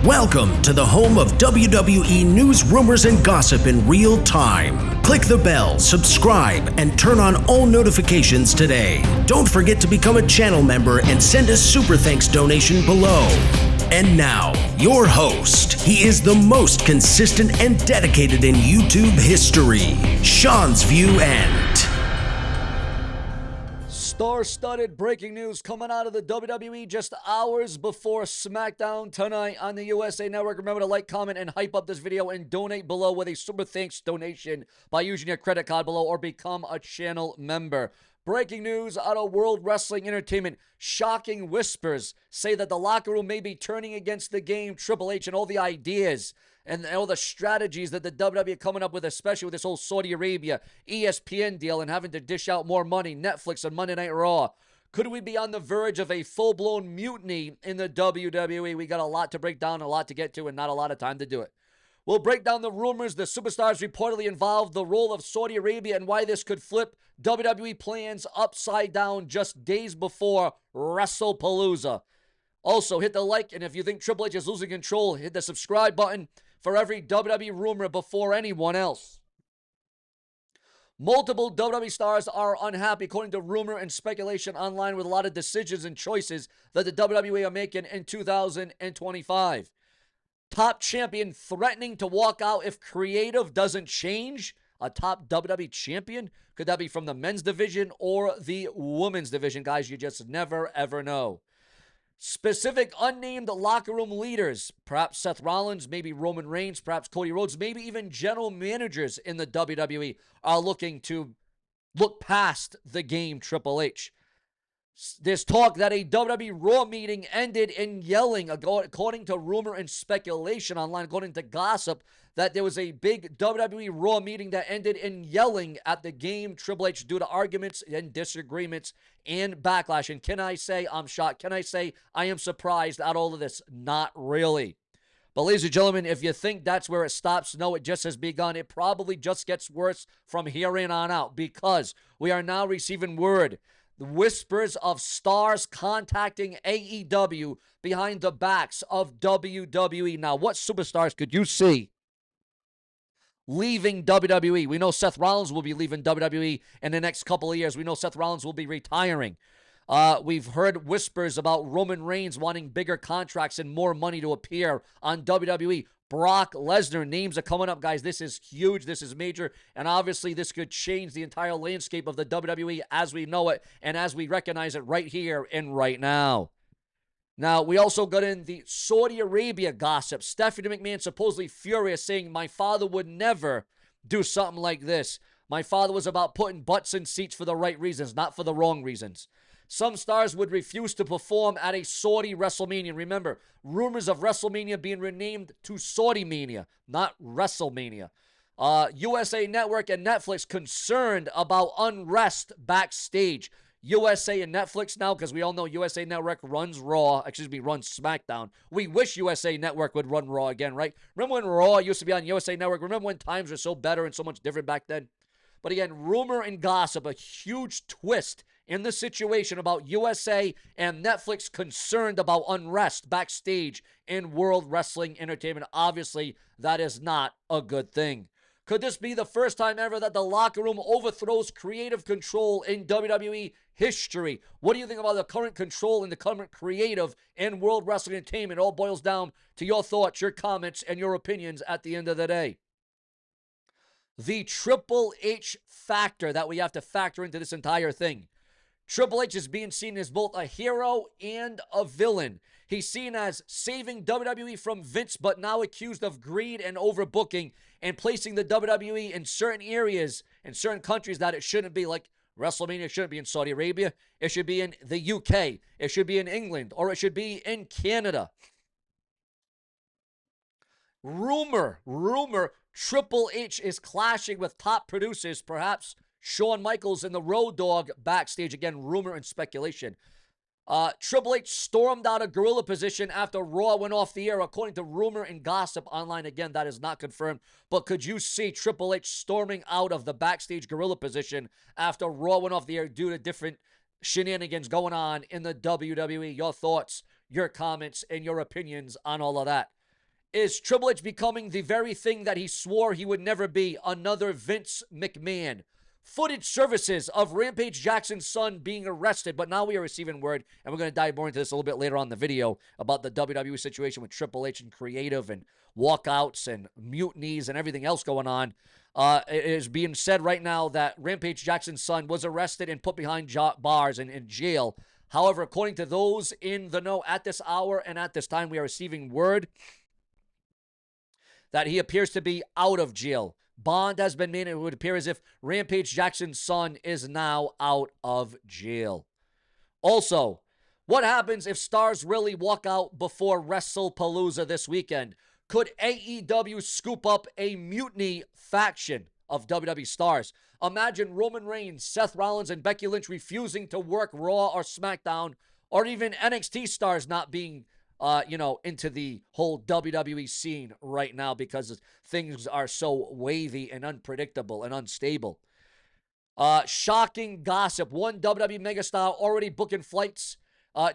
Welcome to the home of WWE news, rumors, and gossip in real time. Click the bell, subscribe, and turn on all notifications today. Don't forget to become a channel member and send a super thanks donation below. And now, your host. He is the most consistent and dedicated in YouTube history, Seanzviewent. Star-studded breaking news coming out of the WWE just hours before SmackDown tonight on the USA Network. Remember to like, comment, and hype up this video and donate below with a super thanks donation by using your credit card below or become a channel member. Breaking news out of World Wrestling Entertainment. Shocking whispers say that the locker room may be turning against the game Triple H and all the ideas and all the strategies that the WWE are coming up with, especially with this whole Saudi Arabia, ESPN deal and having to dish out more money, Netflix and Monday Night Raw. Could we be on the verge of a full-blown mutiny in the WWE? We got a lot to break down, a lot to get to, and not a lot of time to do it. We'll break down the rumors, the superstars reportedly involved, the role of Saudi Arabia, and why this could flip WWE plans upside down just days before Wrestlepalooza. Also, hit the like, and if you think Triple H is losing control, hit the subscribe button for every WWE rumor before anyone else. Multiple WWE stars are unhappy, according to rumor and speculation online, with a lot of decisions and choices that the WWE are making in 2025. Top champion threatening to walk out if creative doesn't change. A top WWE champion? Could that be from the men's division or the women's division? Guys, you just never, ever know. Specific unnamed locker room leaders, perhaps Seth Rollins, maybe Roman Reigns, perhaps Cody Rhodes, maybe even general managers in the WWE are looking to look past the game Triple H. There's talk that a WWE Raw meeting ended in yelling, according to rumor and speculation online, according to gossip, that there was a big WWE Raw meeting that ended in yelling at the game Triple H due to arguments and disagreements and backlash. And can I say I'm shocked? Can I say I am surprised at all of this? Not really. But ladies and gentlemen, if you think that's where it stops, no, it just has begun. It probably just gets worse from here in on out, because we are now receiving word, the whispers of stars contacting AEW behind the backs of WWE. Now, what superstars could you see leaving WWE? We know Seth Rollins will be leaving WWE in the next couple of years. We know Seth Rollins will be retiring. We've heard whispers about Roman Reigns wanting bigger contracts and more money to appear on WWE. Brock Lesnar, names are coming up, guys. This is huge. This is major. And obviously, this could change the entire landscape of the WWE as we know it and as we recognize it right here and right now. Now, we also got in the Saudi Arabia gossip. Stephanie McMahon supposedly furious, saying, "My father would never do something like this. My father was about putting butts in seats for the right reasons, not for the wrong reasons." Some stars would refuse to perform at a Saudi WrestleMania. Remember, rumors of WrestleMania being renamed to Saudi Mania, not WrestleMania. USA Network and Netflix concerned about unrest backstage. USA and Netflix now, because we all know USA Network runs Raw, runs SmackDown. We wish USA Network would run Raw again, right? Remember when Raw used to be on USA Network? Remember when times were so better and so much different back then? But again, rumor and gossip, a huge twist in the situation about USA and Netflix concerned about unrest backstage in World Wrestling Entertainment. Obviously, that is not a good thing. Could this be the first time ever that the locker room overthrows creative control in WWE history? What do you think about the current control and the current creative in World Wrestling Entertainment? It all boils down to your thoughts, your comments, and your opinions at the end of the day. The Triple H factor that we have to factor into this entire thing. Triple H is being seen as both a hero and a villain. He's seen as saving WWE from Vince, but now accused of greed and overbooking and placing the WWE in certain areas, in certain countries that it shouldn't be. Like WrestleMania shouldn't be in Saudi Arabia. It should be in the UK. It should be in England, or it should be in Canada. Rumor, Triple H is clashing with top producers, perhaps Shawn Michaels and the Road Dogg backstage. Again, rumor and speculation. Triple H stormed out of gorilla position after Raw went off the air, according to rumor and gossip online. Again, that is not confirmed. But could you see Triple H storming out of the backstage gorilla position after Raw went off the air due to different shenanigans going on in the WWE? Your thoughts, your comments, and your opinions on all of that. Is Triple H becoming the very thing that he swore he would never be, another Vince McMahon? Footage surfaces of Rampage Jackson's son being arrested, but now we are receiving word, and we're going to dive more into this a little bit later on in the video, about the WWE situation with Triple H and creative and walkouts and mutinies and everything else going on. It is being said right now that Rampage Jackson's son was arrested and put behind bars and in jail. However, according to those in the know at this hour and at this time, we are receiving word that he appears to be out of jail. Bond has been made, and it would appear as if Rampage Jackson's son is now out of jail. Also, what happens if stars really walk out before Wrestlepalooza this weekend? Could AEW scoop up a mutiny faction of WWE stars? Imagine Roman Reigns, Seth Rollins, and Becky Lynch refusing to work Raw or SmackDown, or even NXT stars not being into the whole WWE scene right now because things are so wavy and unpredictable and unstable. Shocking gossip. One WWE megastar already booking flights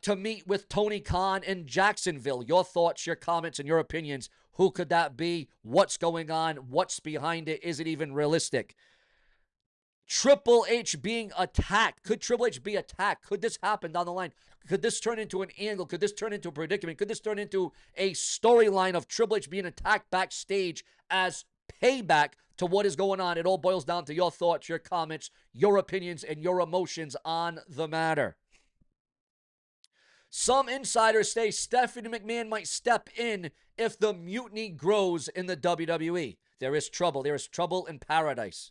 to meet with Tony Khan in Jacksonville. Your thoughts, your comments, and your opinions. Who could that be? What's going on? What's behind it? Is it even realistic? Triple H being attacked. Could Triple H be attacked? Could this happen down the line? Could this turn into an angle? Could this turn into a predicament? Could this turn into a storyline of Triple H being attacked backstage as payback to what is going on? It all boils down to your thoughts, your comments, your opinions, and your emotions on the matter. Some insiders say Stephanie McMahon might step in if the mutiny grows in the WWE. There is trouble. There is trouble in paradise.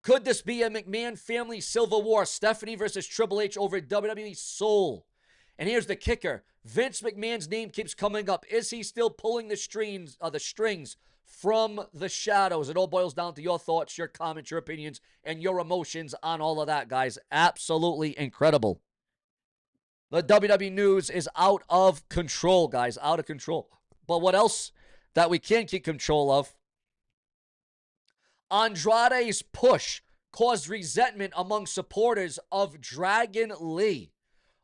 Could this be a McMahon family civil war? Stephanie versus Triple H over WWE Soul. And here's the kicker. Vince McMahon's name keeps coming up. Is he still pulling the strings from the shadows? It all boils down to your thoughts, your comments, your opinions, and your emotions on all of that, guys. Absolutely incredible. The WWE news is out of control, guys. Out of control. But what else that we can keep control of? Andrade's push caused resentment among supporters of Dragon Lee.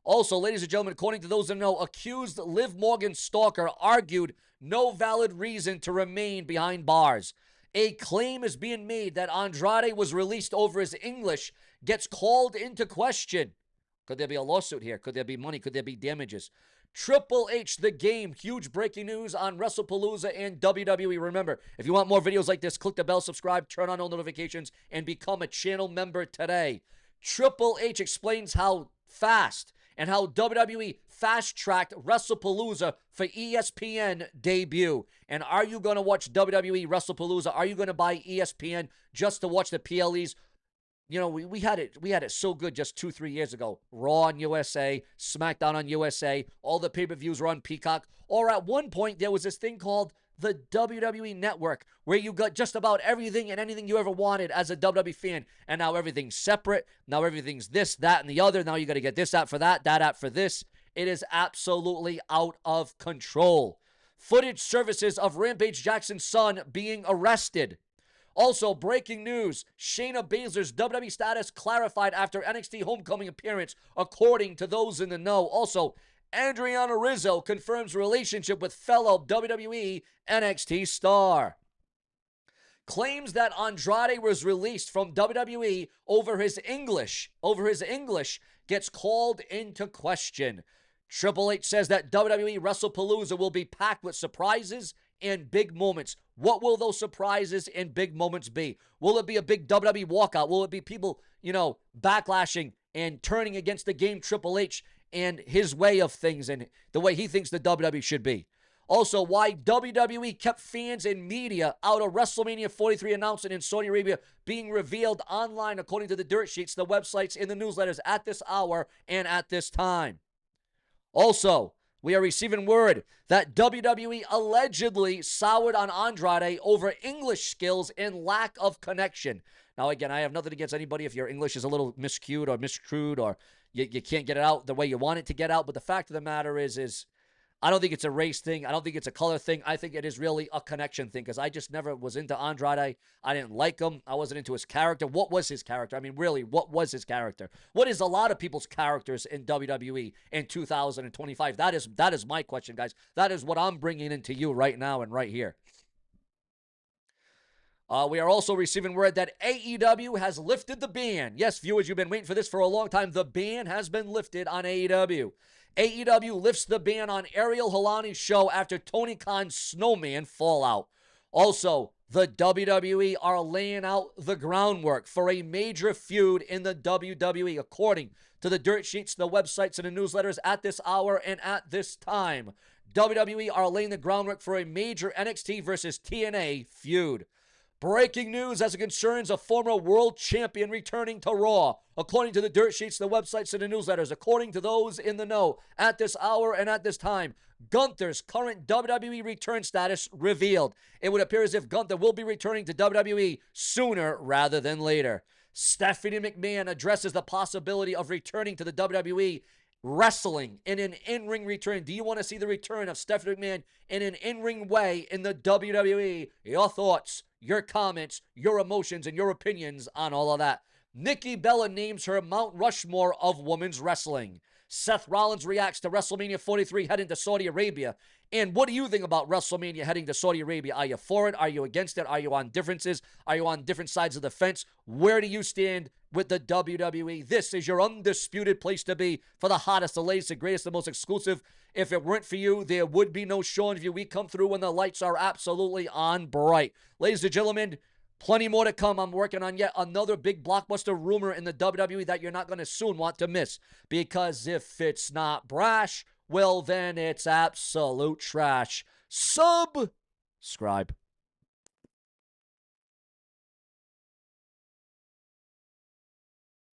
Also, ladies and gentlemen, according to those that know, accused Liv Morgan stalker argued no valid reason to remain behind bars. A claim is being made that Andrade was released over his English gets called into question. Could there be a lawsuit here? Could there be money? Could there be damages? Triple H, the game. Huge breaking news on Wrestlepalooza and WWE. Remember, if you want more videos like this, click the bell, subscribe, turn on all notifications, and become a channel member today. Triple H explains how fast and how WWE fast-tracked Wrestlepalooza for ESPN debut. And are you going to watch WWE Wrestlepalooza? Are you going to buy ESPN just to watch the PLEs? You know, we had it so good just 2-3 years ago. Raw on USA, SmackDown on USA, all the pay-per-views were on Peacock. Or at one point, there was this thing called the WWE Network, where you got just about everything and anything you ever wanted as a WWE fan. And now everything's separate. Now everything's this, that, and the other. Now you got to get this app for that app for this. It is absolutely out of control. Footage surfaces of Rampage Jackson's son being arrested. Also, breaking news, Shayna Baszler's WWE status clarified after NXT Homecoming appearance, according to those in the know. Also, Adriana Rizzo confirms relationship with fellow WWE NXT star. Claims that Andrade was released from WWE over his English gets called into question. Triple H says that WWE Wrestlepalooza will be packed with surprises and big moments. What will those surprises and big moments be? Will it be a big WWE walkout? Will it be people, backlashing and turning against the game Triple H and his way of things and the way he thinks the WWE should be? Also, why WWE kept fans and media out of WrestleMania 43 announcement in Saudi Arabia being revealed online according to the dirt sheets, the websites, and the newsletters at this hour and at this time. Also, we are receiving word that WWE allegedly soured on Andrade over English skills and lack of connection. Now, again, I have nothing against anybody if your English is a little miscued or miscrewed or you can't get it out the way you want it to get out. But the fact of the matter is I don't think it's a race thing. I don't think it's a color thing. I think it is really a connection thing because I just never was into Andrade. I didn't like him. I wasn't into his character. What was his character? I mean, really, what was his character? What is a lot of people's characters in WWE in 2025? That is my question, guys. That is what I'm bringing into you right now and right here. We are also receiving word that AEW has lifted the ban. Yes, viewers, you've been waiting for this for a long time. The ban has been lifted on AEW. AEW lifts the ban on Ariel Helwani's show after Tony Khan's Snowman fallout. Also, the WWE are laying out the groundwork for a major feud in the WWE, according to the dirt sheets, the websites, and the newsletters at this hour and at this time. WWE are laying the groundwork for a major NXT versus TNA feud. Breaking news as it concerns a former world champion returning to Raw. According to the dirt sheets, the websites, and the newsletters, according to those in the know, at this hour and at this time, Gunther's current WWE return status revealed. It would appear as if Gunther will be returning to WWE sooner rather than later. Stephanie McMahon addresses the possibility of returning to the WWE wrestling in an in-ring return. Do you want to see the return of Stephanie McMahon in an in-ring way in the WWE? Your thoughts, your comments, your emotions, and your opinions on all of that. Nikki Bella names her Mount Rushmore of women's wrestling. Seth Rollins reacts to WrestleMania 43 heading to Saudi Arabia. And what do you think about WrestleMania heading to Saudi Arabia? Are you for it? Are you against it? Are you on differences? Are you on different sides of the fence? Where do you stand with the WWE? This is your undisputed place to be for the hottest, the latest, the greatest, the most exclusive. If it weren't for you, there would be no Seanzview. We come through when the lights are absolutely on bright. Ladies and gentlemen, plenty more to come. I'm working on yet another big blockbuster rumor in the WWE that you're not going to soon want to miss. Because if it's not brash, well, then it's absolute trash. Subscribe.